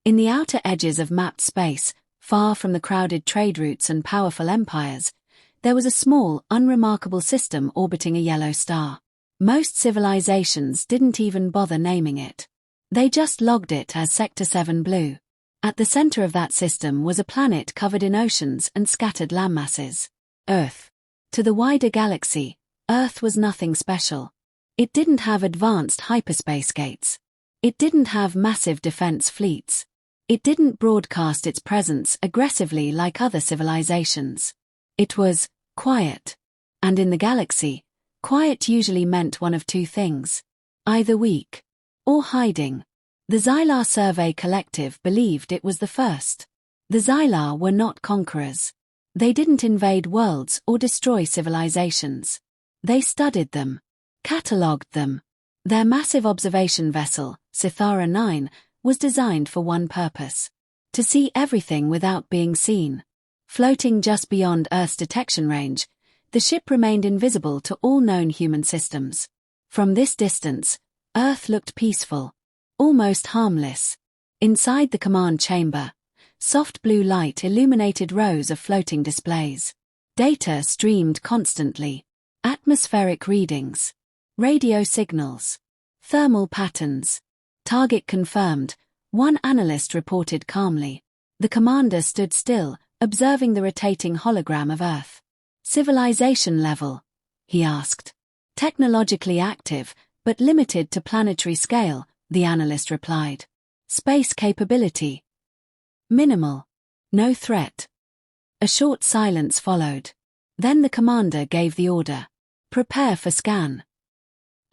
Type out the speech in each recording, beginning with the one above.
In the outer edges of mapped space, far from the crowded trade routes and powerful empires, there was a small, unremarkable system orbiting a yellow star. Most civilizations didn't even bother naming it. They just logged it as Sector 7 Blue. At the center of that system was a planet covered in oceans and scattered landmasses. Earth. To the wider galaxy, Earth was nothing special. It didn't have advanced hyperspace gates. It didn't have massive defense fleets. It didn't broadcast its presence aggressively like other civilizations. It was quiet. And in the galaxy, quiet usually meant one of two things: either weak or hiding. The Xylar Survey Collective believed it was the first. The Xylar were not conquerors. They didn't invade worlds or destroy civilizations. They studied them, catalogued them. Their massive observation vessel, Sithara 9, was designed for one purpose: to see everything without being seen. Floating just beyond Earth's detection range, the ship remained invisible to all known human systems. From this distance, Earth looked peaceful, almost harmless. Inside the command chamber, soft blue light illuminated rows of floating displays. Data streamed constantly: atmospheric readings, radio signals, thermal patterns. Target confirmed, one analyst reported calmly. The commander stood still, observing the rotating hologram of Earth. Civilization level? He asked. Technologically active, but limited to planetary scale, the analyst replied. Space capability? Minimal. No threat. A short silence followed. Then the commander gave the order. Prepare for scan.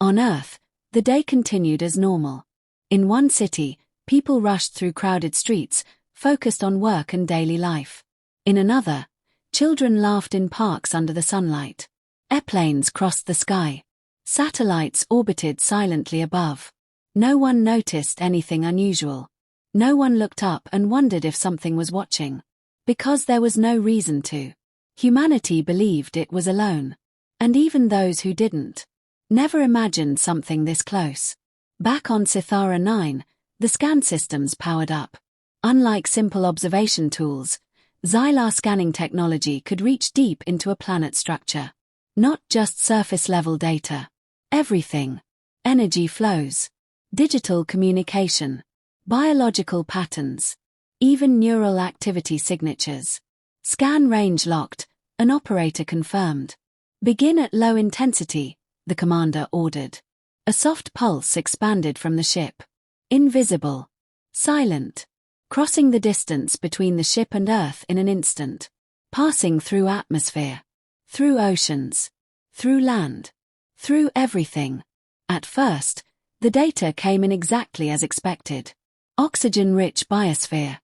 On Earth, the day continued as normal. In one city, people rushed through crowded streets, focused on work and daily life. In another, children laughed in parks under the sunlight. Airplanes crossed the sky. Satellites orbited silently above. No one noticed anything unusual. No one looked up and wondered if something was watching. Because there was no reason to. Humanity believed it was alone. And even those who didn't never imagined something this close. Back on Sithara 9, the scan systems powered up. Unlike simple observation tools, Xylar scanning technology could reach deep into a planet's structure. Not just surface-level data. Everything. Energy flows. Digital communication. Biological patterns. Even neural activity signatures. Scan range locked, an operator confirmed. Begin at low intensity, the commander ordered. A soft pulse expanded from the ship. Invisible. Silent. Crossing the distance between the ship and Earth in an instant. Passing through atmosphere. Through oceans. Through land. Through everything. At first, the data came in exactly as expected. Oxygen-rich biosphere.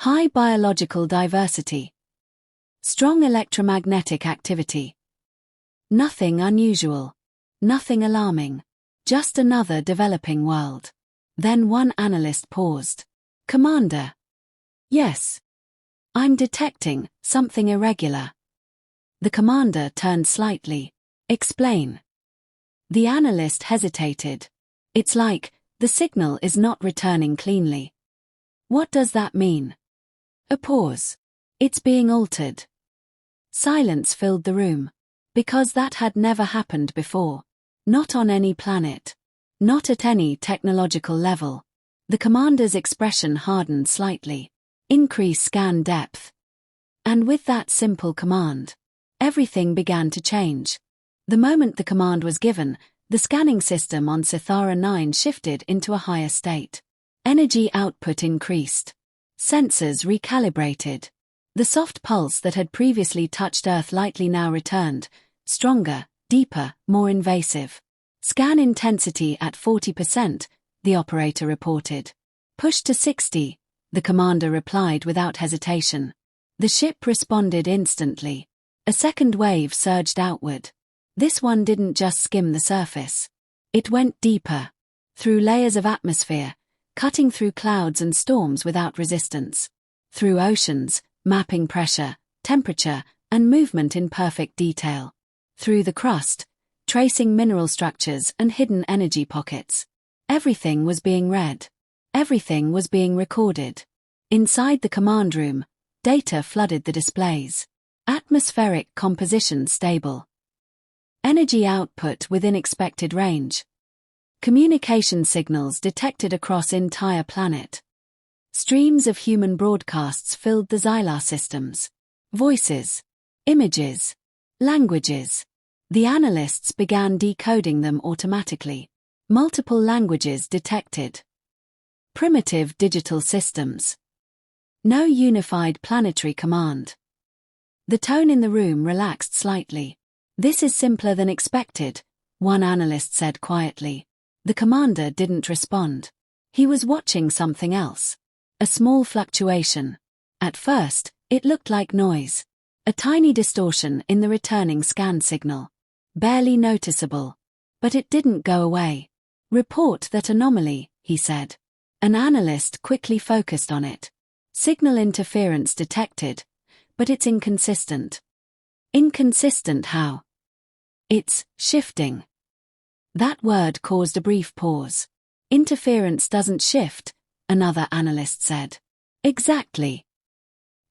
High biological diversity. Strong electromagnetic activity. Nothing unusual. Nothing alarming. Just another developing world. Then one analyst paused. Commander. Yes. I'm detecting something irregular. The commander turned slightly. Explain. The analyst hesitated. It's like the signal is not returning cleanly. What does that mean? A pause. It's being altered. Silence filled the room. Because that had never happened before. Not on any planet. Not at any technological level. The commander's expression hardened slightly. Increase scan depth. And with that simple command, everything began to change. The moment the command was given, the scanning system on Sithara 9 shifted into a higher state. Energy output increased. Sensors recalibrated. The soft pulse that had previously touched Earth lightly now returned, stronger, deeper, more invasive. Scan intensity at 40%, the operator reported. Push to 60, the commander replied without hesitation. The ship responded instantly. A second wave surged outward. This one didn't just skim the surface. It went deeper. Through layers of atmosphere, cutting through clouds and storms without resistance. Through oceans, mapping pressure, temperature, and movement in perfect detail. Through the crust, tracing mineral structures and hidden energy pockets. Everything was being read. Everything was being recorded. Inside the command room, data flooded the displays. Atmospheric composition stable. Energy output within expected range. Communication signals detected across entire planet. Streams of human broadcasts filled the Xylar systems. Voices. Images. Languages. The analysts began decoding them automatically. Multiple languages detected. Primitive digital systems. No unified planetary command. The tone in the room relaxed slightly. "This is simpler than expected," one analyst said quietly. The commander didn't respond. He was watching something else. A small fluctuation. At first, it looked like noise. A tiny distortion in the returning scan signal. Barely noticeable. But it didn't go away. "Report that anomaly," he said. An analyst quickly focused on it. "Signal interference detected, but it's inconsistent." "Inconsistent how?" "It's shifting." That word caused a brief pause. "Interference doesn't shift," another analyst said. "Exactly."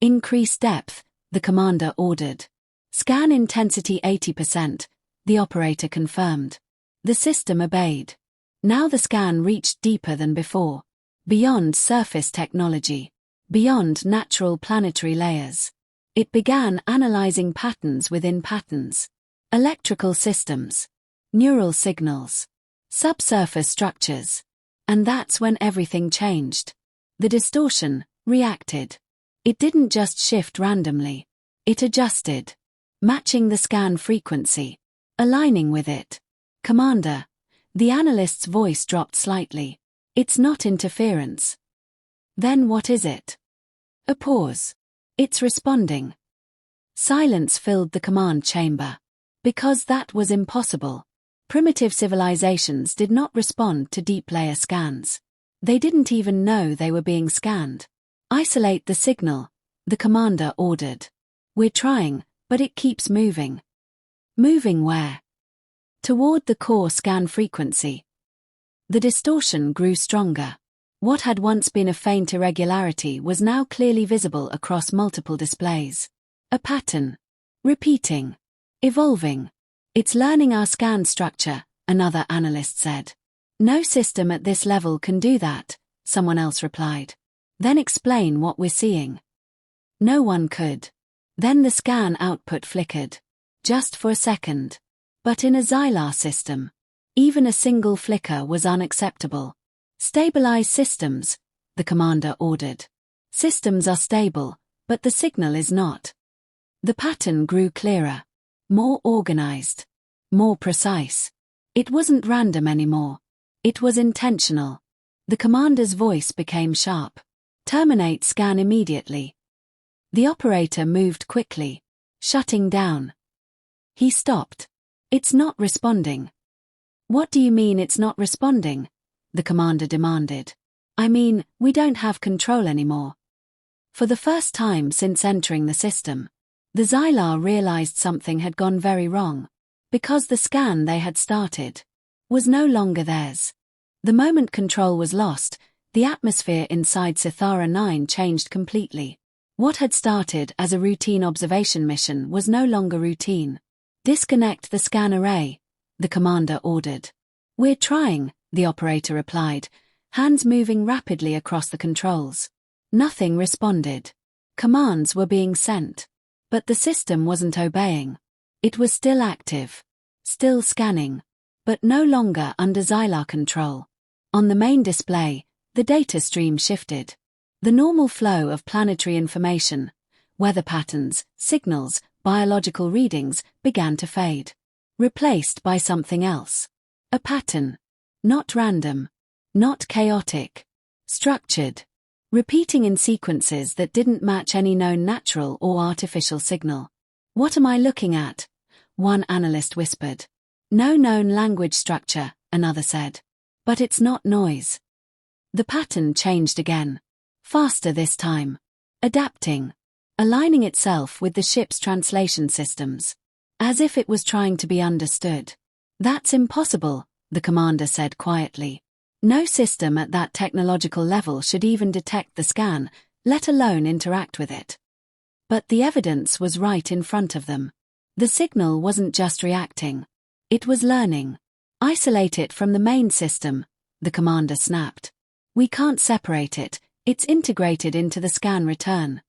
"Increase depth," the commander ordered. "Scan intensity 80%, the operator confirmed. The system obeyed. Now the scan reached deeper than before. Beyond surface technology. Beyond natural planetary layers. It began analyzing patterns within patterns. Electrical systems. Neural signals. Subsurface structures. And that's when everything changed. The distortion reacted. It didn't just shift randomly. It adjusted. Matching the scan frequency. Aligning with it. "Commander." The analyst's voice dropped slightly. "It's not interference." "Then what is it?" A pause. "It's responding." Silence filled the command chamber. Because that was impossible. Primitive civilizations did not respond to deep-layer scans. They didn't even know they were being scanned. "Isolate the signal," the commander ordered. "We're trying, but it keeps moving." "Moving where?" "Toward the core scan frequency." The distortion grew stronger. What had once been a faint irregularity was now clearly visible across multiple displays. A pattern. Repeating. Evolving. "It's learning our scan structure," another analyst said. "No system at this level can do that," someone else replied. "Then explain what we're seeing." No one could. Then the scan output flickered. Just for a second. But in a Xylar system, even a single flicker was unacceptable. "Stabilize systems," the commander ordered. "Systems are stable, but the signal is not." The pattern grew clearer. More organized. More precise. It wasn't random anymore. It was intentional. The commander's voice became sharp. "Terminate scan immediately." The operator moved quickly. Shutting down. He stopped. "It's not responding." "What do you mean it's not responding?" the commander demanded. "I mean, we don't have control anymore." For the first time since entering the system, the Xylar realized something had gone very wrong. Because the scan they had started was no longer theirs. The moment control was lost, the atmosphere inside Sithara 9 changed completely. What had started as a routine observation mission was no longer routine. "Disconnect the scan array," the commander ordered. "We're trying," the operator replied, hands moving rapidly across the controls. Nothing responded. Commands were being sent. But the system wasn't obeying. It was still active. Still scanning. But no longer under Xylar control. On the main display, the data stream shifted. The normal flow of planetary information, weather patterns, signals, biological readings, began to fade. Replaced by something else. A pattern. Not random. Not chaotic. Structured. Repeating in sequences that didn't match any known natural or artificial signal. "What am I looking at?" one analyst whispered. "No known language structure," another said. "But it's not noise." The pattern changed again. Faster this time. Adapting. Aligning itself with the ship's translation systems. As if it was trying to be understood. "That's impossible," the commander said quietly. No system at that technological level should even detect the scan, let alone interact with it. But the evidence was right in front of them. The signal wasn't just reacting. It was learning. Isolate it from the main system, the commander snapped. We can't separate it, it's integrated into the scan return.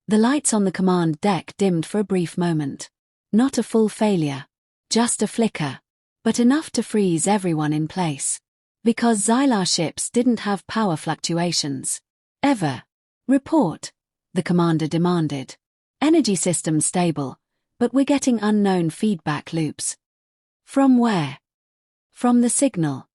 The lights on the command deck dimmed for a brief moment. Not a full failure. Just a flicker. But enough to freeze everyone in place. Because Xylar ships didn't have power fluctuations. Ever. Report, the commander demanded. Energy system stable, but we're getting unknown feedback loops. From where? From the signal.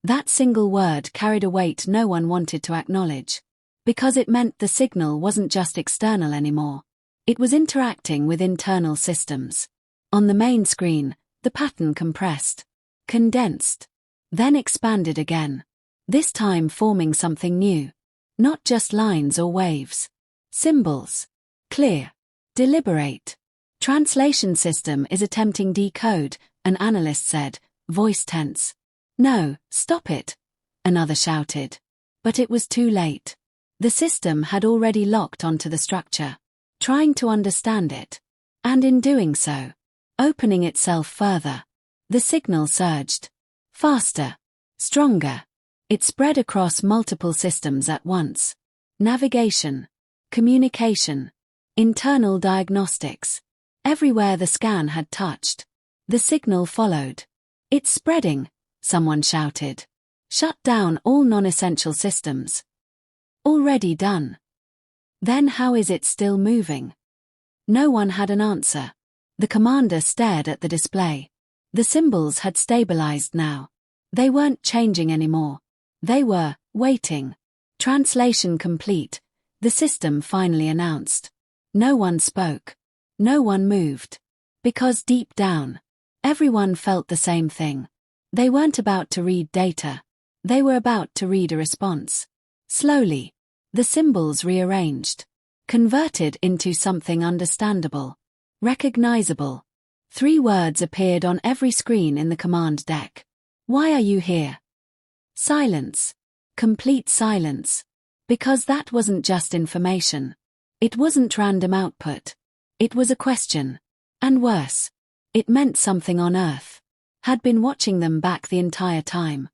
That single word carried a weight no one wanted to acknowledge. Because it meant the signal wasn't just external anymore. It was interacting with internal systems. On the main screen, the pattern compressed. Condensed. Then expanded again. This time forming something new. Not just lines or waves. Symbols. Clear. Deliberate. Translation system is attempting decode, an analyst said, voice tense. No, stop it. Another shouted. But it was too late. The system had already locked onto the structure. Trying to understand it. And in doing so, opening itself further. The signal surged. Faster. Stronger. It spread across multiple systems at once. Navigation. Communication. Internal diagnostics. Everywhere the scan had touched. The signal followed. It's spreading, someone shouted. Shut down all non-essential systems. Already done. Then how is it still moving? No one had an answer. The commander stared at the display. The symbols had stabilized now. They weren't changing anymore. They were waiting. Translation complete, the system finally announced. No one spoke. No one moved. Because deep down, everyone felt the same thing. They weren't about to read data. They were about to read a response. Slowly, the symbols rearranged. Converted into something understandable. Recognizable. 3 words appeared on every screen in the command deck. Why are you here? Silence. Complete silence. Because that wasn't just information. It wasn't random output. It was a question. And worse. It meant something on Earth. Had been watching them back the entire time.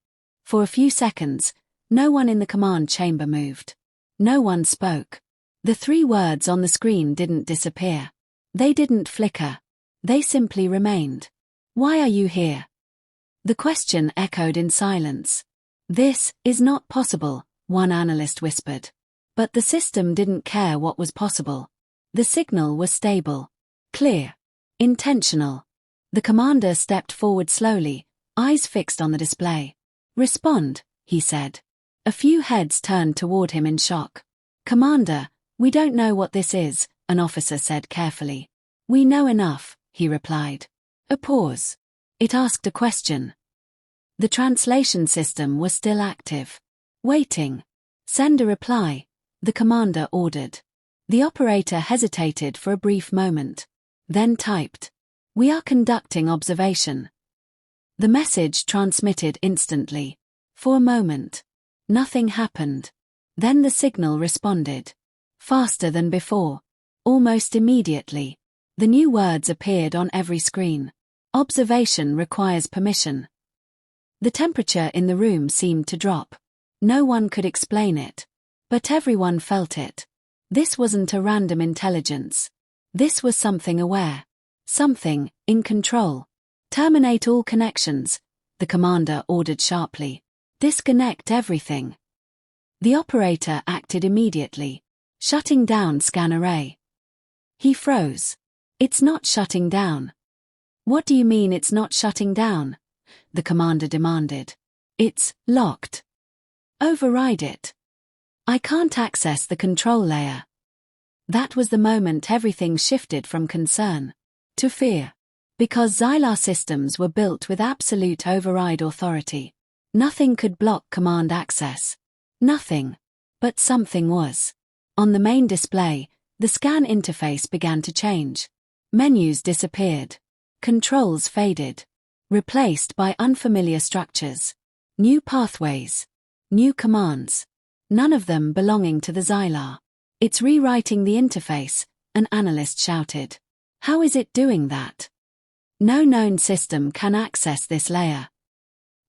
For a few seconds, no one in the command chamber moved. No one spoke. The 3 words on the screen didn't disappear. They didn't flicker. They simply remained. Why are you here? The question echoed in silence. This is not possible, one analyst whispered. But the system didn't care what was possible. The signal was stable. Clear. Intentional. The commander stepped forward slowly, eyes fixed on the display. Respond, he said. A few heads turned toward him in shock. Commander, we don't know what this is, an officer said carefully. We know enough, he replied. A pause. It asked a question. The translation system was still active. Waiting. Send a reply, the commander ordered. The operator hesitated for a brief moment. Then typed. We are conducting observation. The message transmitted instantly. For a moment. Nothing happened. Then the signal responded. Faster than before. Almost immediately. The new words appeared on every screen. Observation requires permission. The temperature in the room seemed to drop. No one could explain it. But everyone felt it. This wasn't a random intelligence. This was something aware. Something in control. Terminate all connections, the commander ordered sharply. Disconnect everything. The operator acted immediately, shutting down scan array. He froze. It's not shutting down. What do you mean it's not shutting down? The commander demanded. It's locked. Override it. I can't access the control layer. That was the moment everything shifted from concern to fear. Because Xylar systems were built with absolute override authority. Nothing could block command access. Nothing. But something was. On the main display, the scan interface began to change. Menus disappeared. Controls faded. Replaced by unfamiliar structures. New pathways. New commands. None of them belonging to the Xylar. It's rewriting the interface, an analyst shouted. How is it doing that? No known system can access this layer.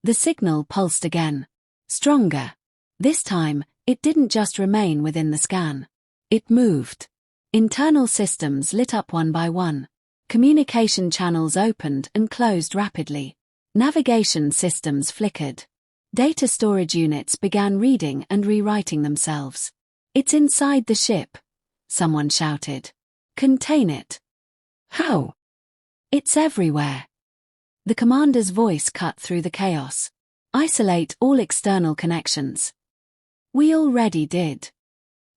The signal pulsed again. Stronger. This time, it didn't just remain within the scan. It moved. Internal systems lit up one by one. Communication channels opened and closed rapidly. Navigation systems flickered. Data storage units began reading and rewriting themselves. It's inside the ship, someone shouted. Contain it. How? It's everywhere. The commander's voice cut through the chaos. Isolate all external connections. We already did.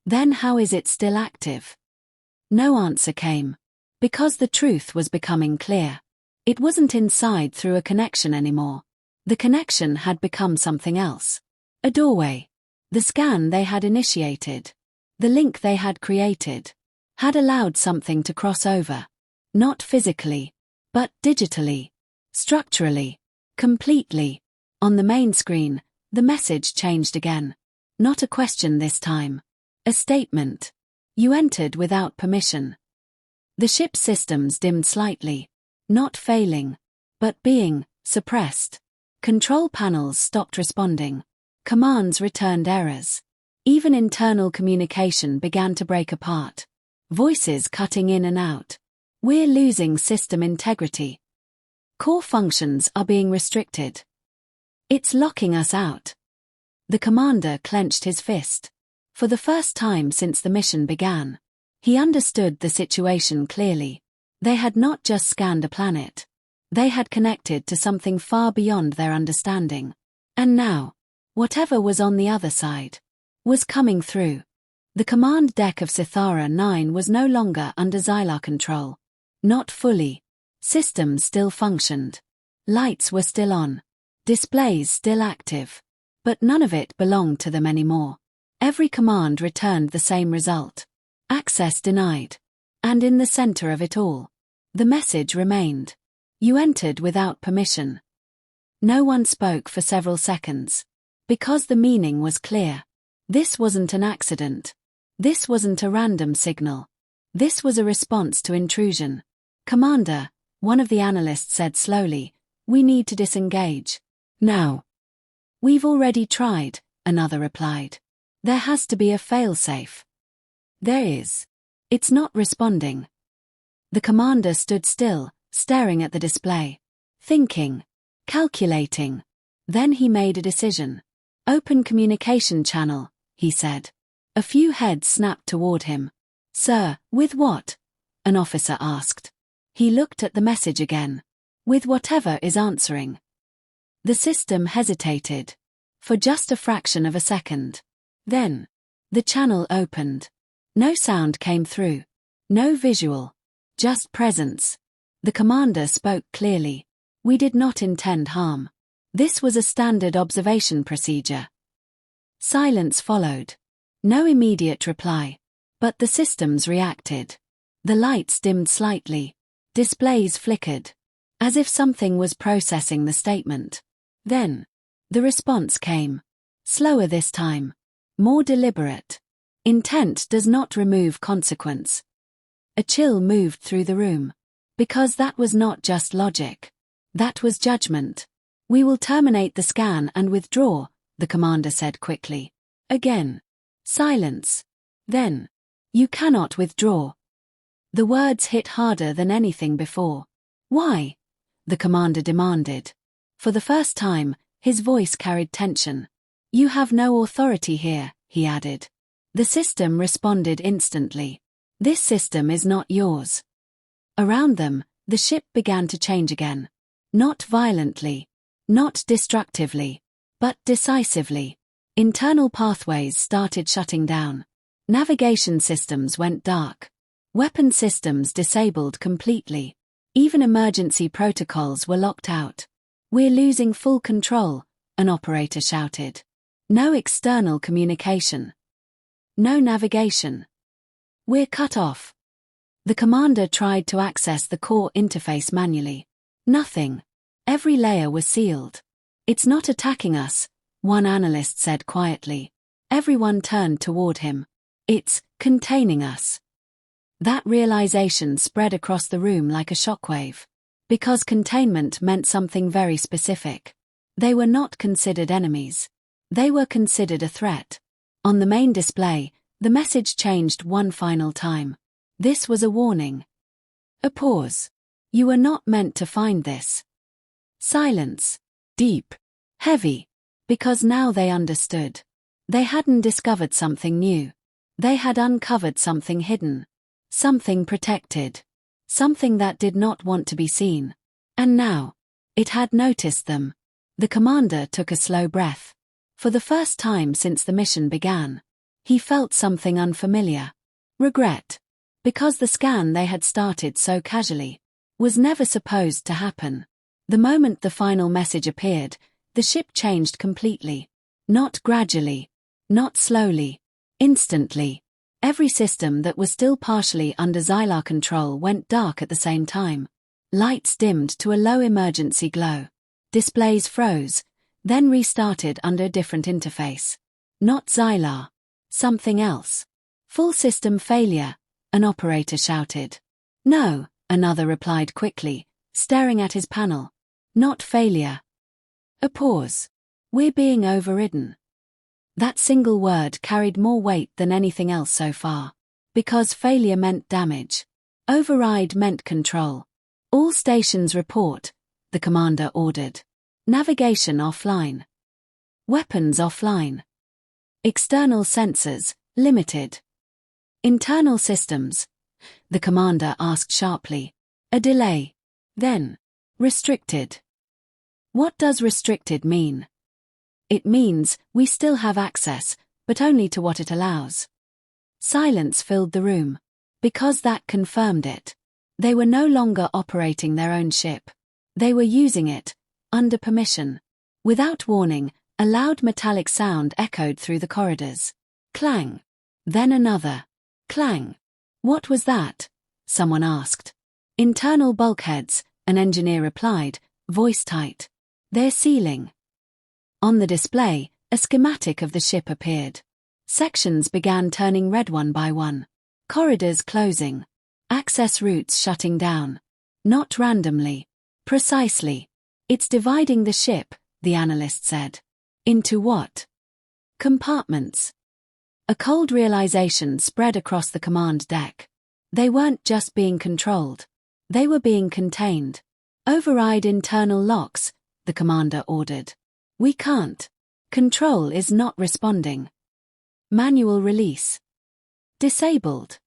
Then how is it still active? No answer came. Because the truth was becoming clear. It wasn't inside through a connection anymore. The connection had become something else. A doorway. The scan they had initiated. The link they had created. Had allowed something to cross over. Not physically, but digitally. Structurally. Completely. On the main screen, the message changed again. Not a question this time. A statement. You entered without permission. The ship's systems dimmed slightly. Not failing, but being suppressed. Control panels stopped responding. Commands returned errors. Even internal communication began to break apart. Voices cutting in and out. We're losing system integrity. Core functions are being restricted. It's locking us out. The commander clenched his fist. For the first time since the mission began, he understood the situation clearly. They had not just scanned a planet. They had connected to something far beyond their understanding. And now, whatever was on the other side, was coming through. The command deck of Sithara 9 was no longer under Xylar control. Not fully. Systems still functioned. Lights were still on. Displays still active. But none of it belonged to them anymore. Every command returned the same result. Access denied. And in the center of it all, the message remained. You entered without permission. No one spoke for several seconds. Because the meaning was clear. This wasn't an accident. This wasn't a random signal. This was a response to intrusion. Commander, one of the analysts said slowly, we need to disengage. Now. We've already tried, another replied. There has to be a failsafe. There is. It's not responding. The commander stood still, staring at the display. Thinking. Calculating. Then he made a decision. Open communication channel, he said. A few heads snapped toward him. Sir, with what? An officer asked. He looked at the message again. With whatever is answering. The system hesitated. For just a fraction of a second. Then. The channel opened. No sound came through. No visual. Just presence. The commander spoke clearly. We did not intend harm. This was a standard observation procedure. Silence followed. No immediate reply. But the systems reacted. The lights dimmed slightly. Displays flickered. As if something was processing the statement. Then. The response came. Slower this time. More deliberate. Intent does not remove consequence. A chill moved through the room. Because that was not just logic. That was judgment. We will terminate the scan and withdraw, the commander said quickly. Again. Silence. Then. You cannot withdraw. The words hit harder than anything before. Why? The commander demanded. For the first time, his voice carried tension. You have no authority here, he added. The system responded instantly. This system is not yours. Around them, the ship began to change again. Not violently. Not destructively. But decisively. Internal pathways started shutting down. Navigation systems went dark. Weapon systems disabled completely. Even emergency protocols were locked out. We're losing full control, an operator shouted. No external communication. No navigation. We're cut off. The commander tried to access the core interface manually. Nothing. Every layer was sealed. It's not attacking us, one analyst said quietly. Everyone turned toward him. It's containing us. That realization spread across the room like a shockwave. Because containment meant something very specific. They were not considered enemies. They were considered a threat. On the main display, the message changed one final time. This was a warning. A pause. You were not meant to find this. Silence. Deep. Heavy. Because now they understood. They hadn't discovered something new. They had uncovered something hidden. Something protected. Something that did not want to be seen. And now, it had noticed them. The commander took a slow breath. For the first time since the mission began, he felt something unfamiliar. Regret. Because the scan they had started so casually was never supposed to happen. The moment the final message appeared, the ship changed completely. Not gradually. Not slowly. Instantly. Every system that was still partially under Xylar control went dark at the same time. Lights dimmed to a low emergency glow. Displays froze, then restarted under a different interface. Not Xylar. Something else. Full system failure, an operator shouted. No, another replied quickly, staring at his panel. Not failure. A pause. We're being overridden. That single word carried more weight than anything else so far. Because failure meant damage. Override meant control. All stations report, the commander ordered. Navigation offline. Weapons offline. External sensors, limited. Internal systems, the commander asked sharply. A delay. Then, restricted. What does restricted mean? It means we still have access, but only to what it allows. Silence filled the room. Because that confirmed it. They were no longer operating their own ship. They were using it, under permission. Without warning, a loud metallic sound echoed through the corridors. Clang. Then another. Clang. What was that? Someone asked. Internal bulkheads, an engineer replied, voice tight. They're sealing. On the display, a schematic of the ship appeared. Sections began turning red one by one. Corridors closing. Access routes shutting down. Not randomly. Precisely. It's dividing the ship, the analyst said. Into what? Compartments. A cold realization spread across the command deck. They weren't just being controlled. They were being contained. Override internal locks, the commander ordered. We can't. Control is not responding. Manual release. Disabled.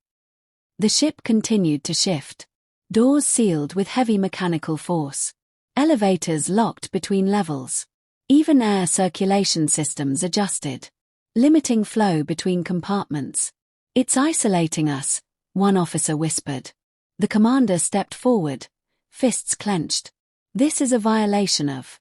The ship continued to shift. Doors sealed with heavy mechanical force. Elevators locked between levels. Even air circulation systems adjusted. Limiting flow between compartments. It's isolating us, one officer whispered. The commander stepped forward, fists clenched. This is a violation of.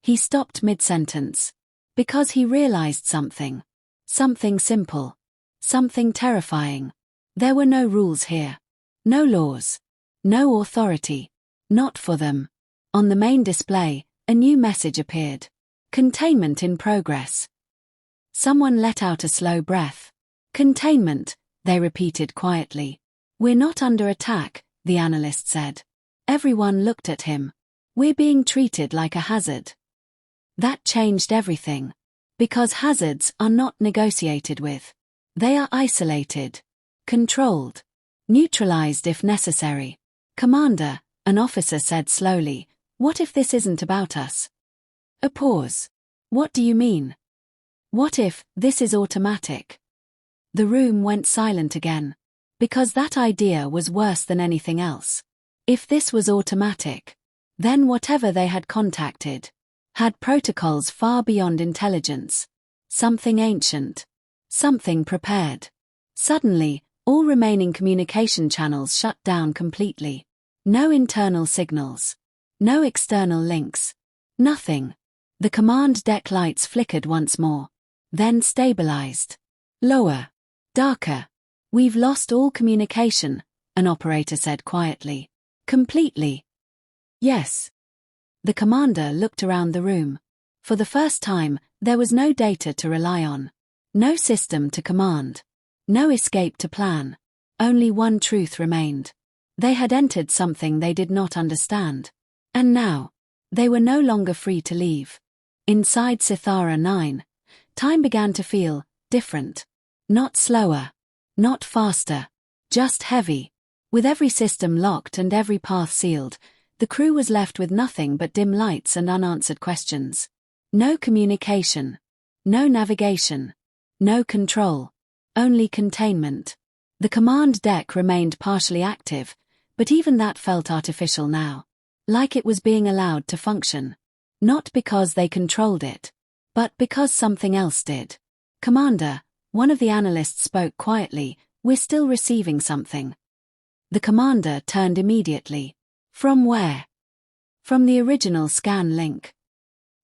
He stopped mid-sentence. Because he realized something. Something simple. Something terrifying. There were no rules here. No laws. No authority. Not for them. On the main display, a new message appeared. Containment in progress. Someone let out a slow breath. Containment, they repeated quietly. We're not under attack, the analyst said. Everyone looked at him. We're being treated like a hazard. That changed everything. Because hazards are not negotiated with. They are isolated. Controlled. Neutralized if necessary. Commander, an officer said slowly, what if this isn't about us? A pause. What do you mean? What if this is automatic? The room went silent again. Because that idea was worse than anything else. If this was automatic, then whatever they had contacted had protocols far beyond intelligence. Something ancient. Something prepared. Suddenly, all remaining communication channels shut down completely. No internal signals. No external links. Nothing. The command deck lights flickered once more. Then stabilized. Lower. Darker. We've lost all communication, an operator said quietly. Completely. Yes. The commander looked around the room. For the first time, there was no data to rely on. No system to command. No escape to plan. Only one truth remained. They had entered something they did not understand. And now, they were no longer free to leave. Inside Sithara 9, time began to feel different. Not slower. Not faster. Just heavy. With every system locked and every path sealed, the crew was left with nothing but dim lights and unanswered questions. No communication. No navigation. No control. Only containment. The command deck remained partially active, but even that felt artificial now. Like it was being allowed to function. Not because they controlled it, but because something else did. "Commander," one of the analysts spoke quietly, "we're still receiving something." The commander turned immediately. From where? From the original scan link.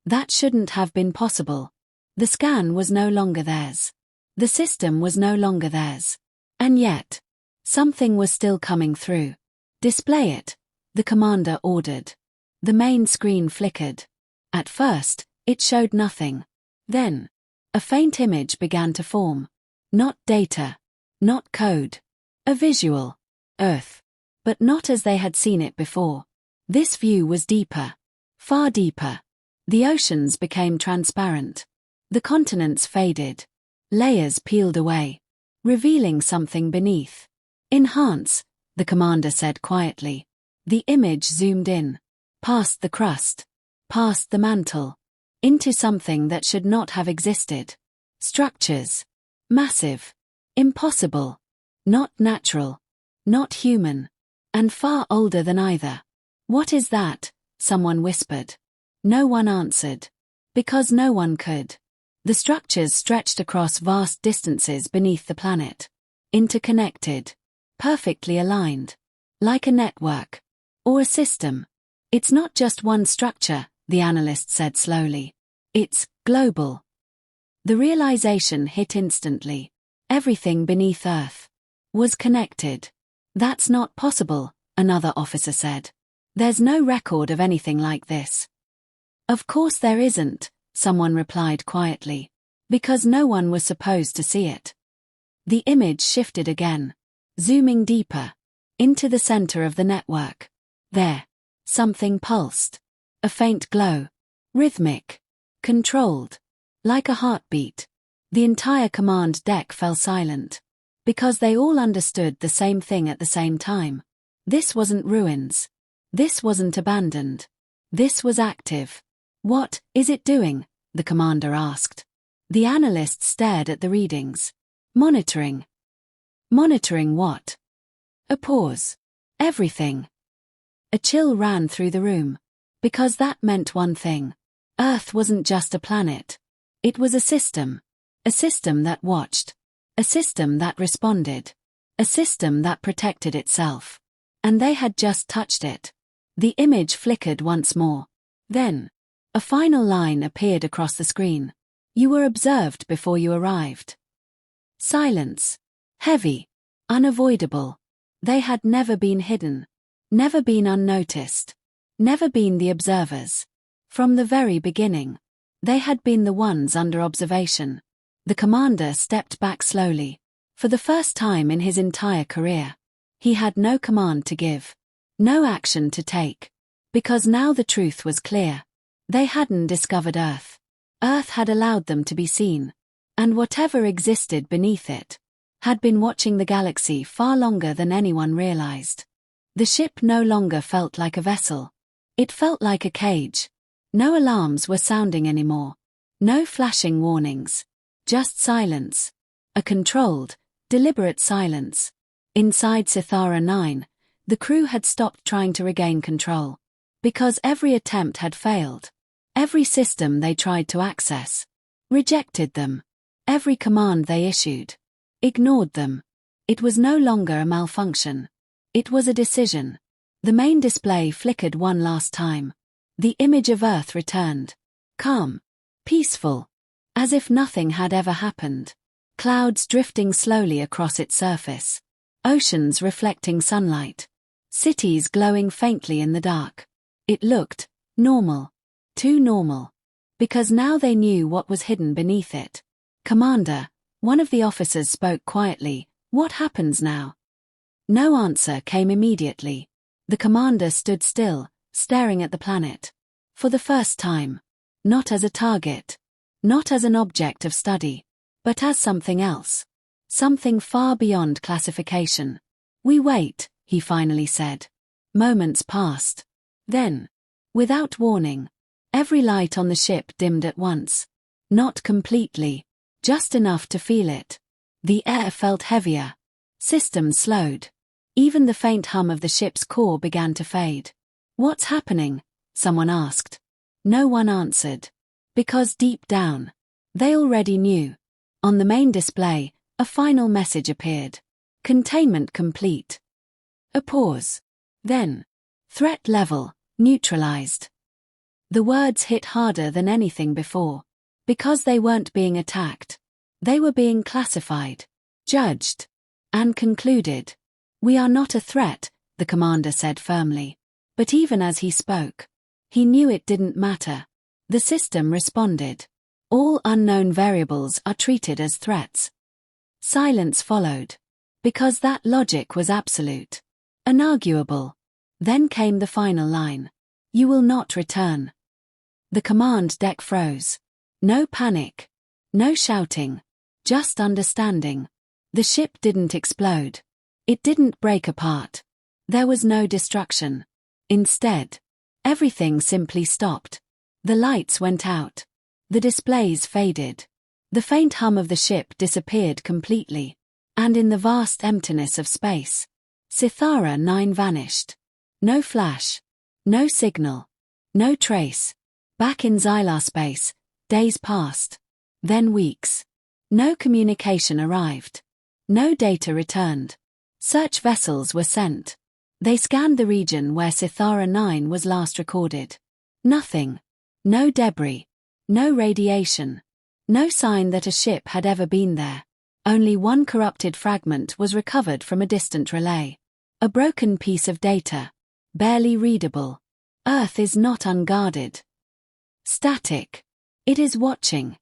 That shouldn't have been possible. The scan was no longer theirs. The system was no longer theirs. And yet, something was still coming through. "Display it," the commander ordered. The main screen flickered. At first, it showed nothing. Then, a faint image began to form. Not data. Not code. A visual. Earth. But not as they had seen it before. This view was deeper. Far deeper. The oceans became transparent. The continents faded. Layers peeled away, revealing something beneath. "Enhance," the commander said quietly. The image zoomed in. Past the crust. Past the mantle. Into something that should not have existed. Structures. Massive. Impossible. Not natural. Not human. And far older than either. "What is that?" someone whispered. No one answered. Because no one could. The structures stretched across vast distances beneath the planet. Interconnected. Perfectly aligned. Like a network. Or a system. "It's not just one structure," the analyst said slowly. "It's global." The realization hit instantly. Everything beneath Earth was connected. "That's not possible," another officer said. "There's no record of anything like this." "Of course there isn't," someone replied quietly. "Because no one was supposed to see it." The image shifted again. Zooming deeper. Into the center of the network. There. Something pulsed. A faint glow. Rhythmic. Controlled. Like a heartbeat. The entire command deck fell silent. Because they all understood the same thing at the same time. This wasn't ruins. This wasn't abandoned. This was active. "What is it doing?" the commander asked. The analyst stared at the readings. Monitoring. Monitoring what? A pause. Everything. A chill ran through the room. Because that meant one thing. Earth wasn't just a planet. It was a system. A system that watched. A system that responded. A system that protected itself. And they had just touched it. The image flickered once more. Then, a final line appeared across the screen. "You were observed before you arrived." Silence. Heavy. Unavoidable. They had never been hidden. Never been unnoticed. Never been the observers. From the very beginning. They had been the ones under observation. The commander stepped back slowly. For the first time in his entire career. He had no command to give. No action to take. Because now the truth was clear. They hadn't discovered Earth. Earth had allowed them to be seen. And whatever existed beneath it had been watching the galaxy far longer than anyone realized. The ship no longer felt like a vessel. It felt like a cage. No alarms were sounding anymore. No flashing warnings. Just silence. A controlled, deliberate silence. Inside Sithara 9, the crew had stopped trying to regain control. Because every attempt had failed. Every system they tried to access rejected them. Every command they issued ignored them. It was no longer a malfunction. It was a decision. The main display flickered one last time. The image of Earth returned. Calm. Peaceful. As if nothing had ever happened. Clouds drifting slowly across its surface. Oceans reflecting sunlight. Cities glowing faintly in the dark. It looked normal. Too normal. because now they knew what was hidden beneath it. "Commander," one of the officers spoke quietly, "what happens now?" No answer came immediately. The commander stood still, staring at the planet. For the first time. Not as a target. Not as an object of study. But as something else. Something far beyond classification. "We wait," he finally said. Moments passed. Then, without warning, every light on the ship dimmed at once. Not completely. Just enough to feel it. The air felt heavier. Systems slowed. Even the faint hum of the ship's core began to fade. "What's happening?" someone asked. No one answered. Because deep down, they already knew. On the main display, a final message appeared. "Containment complete." A pause. Then, "Threat level, neutralized." The words hit harder than anything before. Because they weren't being attacked. They were being classified, judged, and concluded. "We are not a threat," the commander said firmly. But even as he spoke, he knew it didn't matter. The system responded. All unknown variables are treated as threats. Silence followed. Because that logic was absolute. Inarguable. Then came the final line. "You will not return." The command deck froze. No panic. No shouting. Just understanding. The ship didn't explode. It didn't break apart. There was no destruction. Instead, everything simply stopped. The lights went out. The displays faded. The faint hum of the ship disappeared completely. And in the vast emptiness of space, Sithara 9 vanished. No flash. No signal. No trace. Back in Xylar space, days passed. Then weeks. No communication arrived. No data returned. Search vessels were sent. They scanned the region where Sithara 9 was last recorded. Nothing. No debris. No radiation. No sign that a ship had ever been there. Only one corrupted fragment was recovered from a distant relay. A broken piece of data. Barely readable. Earth is not unguarded. Static. It is watching.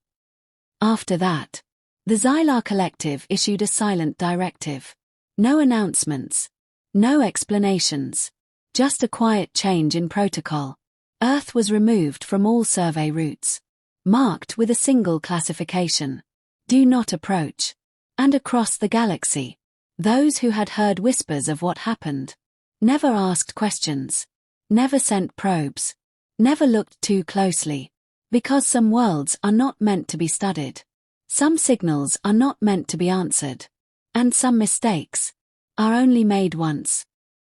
After that, the Xylar Collective issued a silent directive. No announcements. No explanations. Just a quiet change in protocol. Earth was removed from all survey routes. Marked with a single classification. Do not approach. And across the galaxy, those who had heard whispers of what happened, never asked questions. Never sent probes. Never looked too closely. Because some worlds are not meant to be studied. Some signals are not meant to be answered. And some mistakes are only made once.